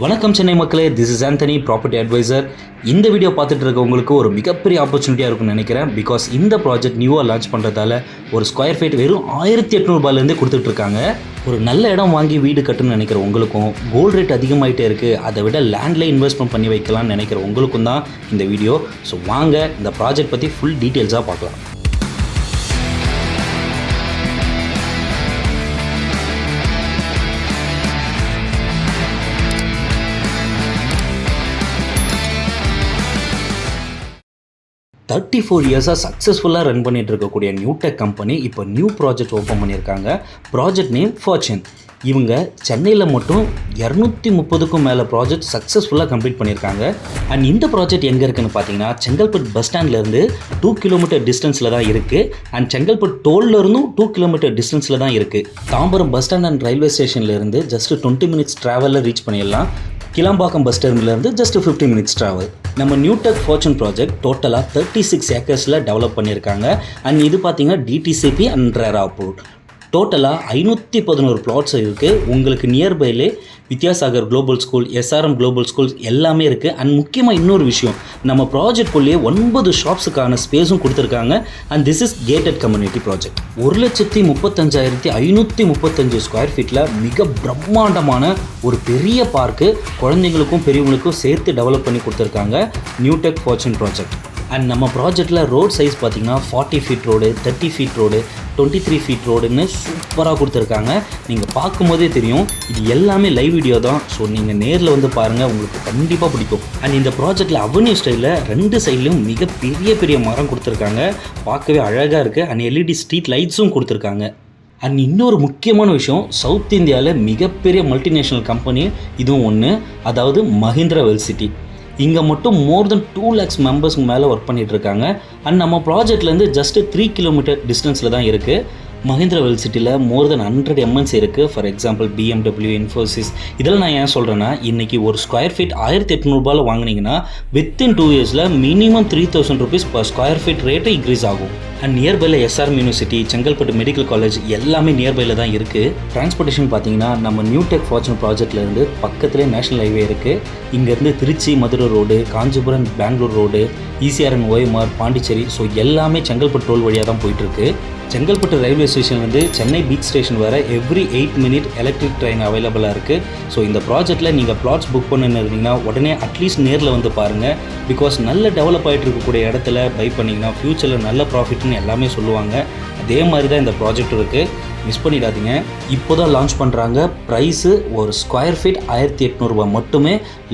வணக்கம் சென்னை மக்களே, this is Anthony, property advisor. இந்த வீடியோ பார்த்துட்டு இருக்கவங்களுக்கு ஒரு மிகப்பெரிய ஆப்பர்ச்சுனிட்டியாக இருக்கும்னு நினைக்கிறேன். பிகாஸ் இந்த ப்ராஜெக்ட் நியூவாக லான்ச் பண்ணுறதால ஒரு ஸ்கொயர் ஃபீட் வெறும் 1800 ரூபாயிலேருந்து கொடுத்துட்ருக்காங்க. ஒரு நல்ல இடம் வாங்கி வீடு கட்டணும்னு நினைக்கிற உங்களுக்கும், கோல்டு ரேட் அதிகமாகிட்டே இருக்குது, அதை விட லேண்டில் இன்வெஸ்ட்மெண்ட் பண்ணி வைக்கலாம்னு நினைக்கிற உங்களுக்கும் தான் இந்த வீடியோ. ஸோ வாங்க இந்த ப்ராஜெக்ட் பற்றி ஃபுல் டீட்டெயில்ஸாக பார்க்கலாம். $34 சக்ஸஸ்ஃபுல்லாக ரன் பண்ணிட்டு இருக்கக்கூடிய நியூடெக் கம்பெனி இப்போ நியூ ப்ராஜெக்ட் ஓப்பன் பண்ணியிருக்காங்க. Project name fortune. இவங்க சென்னையில் மட்டும் 230க்கும் மேலே ப்ராஜெக்ட் சக்ஸஸ்ஃபுல்லாக கம்ப்ளீட் பண்ணியிருக்காங்க. அண்ட் இந்த ப்ராஜெக்ட் எங்கே இருக்குதுன்னு பார்த்தீங்கன்னா, செங்கல்பட்டு பஸ் ஸ்டாண்ட்லேருந்து 2 கிலோமீட்டர் டிஸ்டன்ஸில் தான் இருக்குது. அண்ட் செங்கல்பட்டு டோல்லேருந்தும் 2 கிலோமீட்டர் டிஸ்டன்ஸில் தான் இருக்குது. Tambaram bus stand and railway ஸ்டேஷன்லேருந்து ஜஸ்ட் 20 மினிட்ஸ் ட்ராவலில் ரீச் பண்ணிடலாம். கிளாம்பாக்கம் பஸ் ஸ்டாண்ட்லேருந்து ஜஸ்ட் 50 மினிட்ஸ் ட்ராவல். நம்ம நியூடெக் ஃபார்ச்சூன் ப்ராஜெக்ட் டோட்டலாக 36 ஏக்கர்ஸில் டெவலப் பண்ணியிருக்காங்க. அண்ட் இது பார்த்தீங்கன்னா டிடிசிபி அண்ட் ரேரா அப்ரூவ்ட். டோட்டலாக 511 பிளாட்ஸ் இருக்குது. உங்களுக்கு நியர்பைலே Vidyasagar Global School, SRM global schools எல்லாமே இருக்குது. அண்ட் முக்கியமாக இன்னொரு விஷயம், நம்ம ப்ராஜெக்ட்குள்ளேயே 9 ஷாப்ஸுக்கான ஸ்பேஸும் கொடுத்துருக்காங்க. And this is gated community project. 1,35,535 square ஃபீட்டில் மிக பிரம்மாண்டமான ஒரு பெரிய பார்க்கு குழந்தைங்களுக்கும் பெரியவங்களுக்கும் சேர்த்து டெவலப் பண்ணி கொடுத்துருக்காங்க நியூடெக் ஃபார்ச்சூன் ப்ராஜெக்ட். அண்ட் நம்ம ப்ராஜெக்டில் ரோட் சைஸ் பார்த்திங்கன்னா 40 feet road, 30 feet road, 23 feet ரோடுன்னு சூப்பராக கொடுத்துருக்காங்க. நீங்கள் பார்க்கும்போதே தெரியும் இது எல்லாமே லைவ் வீடியோ தான். ஸோ நீங்கள் நேரில் வந்து பாருங்கள், உங்களுக்கு கண்டிப்பாக பிடிக்கும். அண்ட் இந்த ப்ராஜெக்டில் அவென்யூ ஸ்டைலில் 2 சைட்லையும் மிக பெரிய மரம் கொடுத்துருக்காங்க. பார்க்கவே அழகாக இருக்குது. அண்ட் LED ஸ்ட்ரீட் லைட்ஸும் கொடுத்துருக்காங்க. அண்ட் இன்னொரு முக்கியமான விஷயம், சவுத் இந்தியாவில் மிகப்பெரிய மல்டிநேஷ்னல் கம்பெனி இதுவும் ஒன்று, அதாவது மஹிந்திரா வெல்சிட்டி. இங்கே மட்டும் மோர் தென் 2 lakhs மெம்பர்ஸ்க்கு மேலே ஒர்க் பண்ணிகிட்டு இருக்காங்க. அண்ட் நம்ம ப்ராஜெக்ட்லேருந்து ஜஸ்ட் 3 கிலோமீட்டர் டிஸ்டன்ஸில் தான் இருக்குது. மஹிந்திரா வெல்சிட்டியில் மோர் தென் 100 MNC இருக்குது. For example BMW, Infosys. இதெல்லாம் நான் ஏன் சொல்கிறேன்னா, இன்றைக்கி ஒரு ஸ்கொயர் ஃபீட் 1800 ரூபாயில் வாங்கினீங்கன்னா வித்தின் 2 இயர்ஸில் minimum 3000 rupees per square feet rate increase ஆகும். அண்ட் நியர்பையில் SRM university, Chengalpattu medical college எல்லாமே நியர்பையில் தான் இருக்குது. டிரான்ஸ்போர்ட்டேஷன் பார்த்தீங்கன்னா, நம்ம நியூடெக் ஃபார்ச்சூன் ப்ராஜெக்ட்லேருந்து பக்கத்துலேயே நேஷனல் ஹைவே இருக்குது. இங்கேருந்து Trichy Madurai road, Kanchipuram Bangalore road, ECRN OMR, Pondicherry, so எல்லாமே செங்கல்பட்டு டோல் வழியாக தான் போயிட்டுருக்கு. செங்கல்பட்டு ரயில்வே ஸ்டேஷன்லேருந்து சென்னை பீச் ஸ்டேஷன் வர எவ்ரி 8 minute எலக்ட்ரிக் ட்ரெயின் அவைலபிளாக இருக்குது. ஸோ இந்த ப்ராஜெக்ட்டில் நீங்கள் பிளாட்ஸ் புக் பண்ணுன்னு இருந்தீங்கன்னா உடனே அட்லீஸ்ட் நேரில் வந்து பாருங்கள். பிகாஸ் நல்ல டெவலப் ஆகிட்டு இருக்கக்கூடிய இடத்துல பை பண்ணிங்கன்னா ஃப்யூச்சரில் நல்ல ப்ராஃபிட்னு எல்லாமே சொல்லுவாங்க. அதே மாதிரி தான் இந்த ப்ராஜெக்ட் இருக்குது. மிஸ் பண்ணிடாதீங்க. இப்போ தான் லான்ச் பண்ணுறாங்க. ப்ரைஸு ஒரு ஸ்கொயர் ஃபீட் 1800 ரூபா மட்டுமே.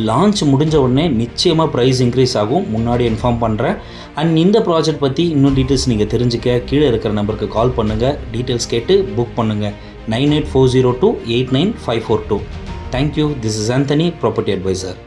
லான்ச் முடிஞ்ச உடனே நிச்சயமாக ப்ரைஸ் இன்க்ரீஸ் ஆகும், முன்னாடி இன்ஃபார்ம் பண்ணுறேன். அண்ட் இந்த ப்ராஜெக்ட் பற்றி இன்னும் டீட்டெயில்ஸ் நீங்கள் தெரிஞ்சுக்க கீழே இருக்கிற நம்பருக்கு கால் பண்ணுங்கள். டீட்டெயில்ஸ் கேட்டு புக் பண்ணுங்கள். 9840289542. Thank you. This is Anthony, property advisor.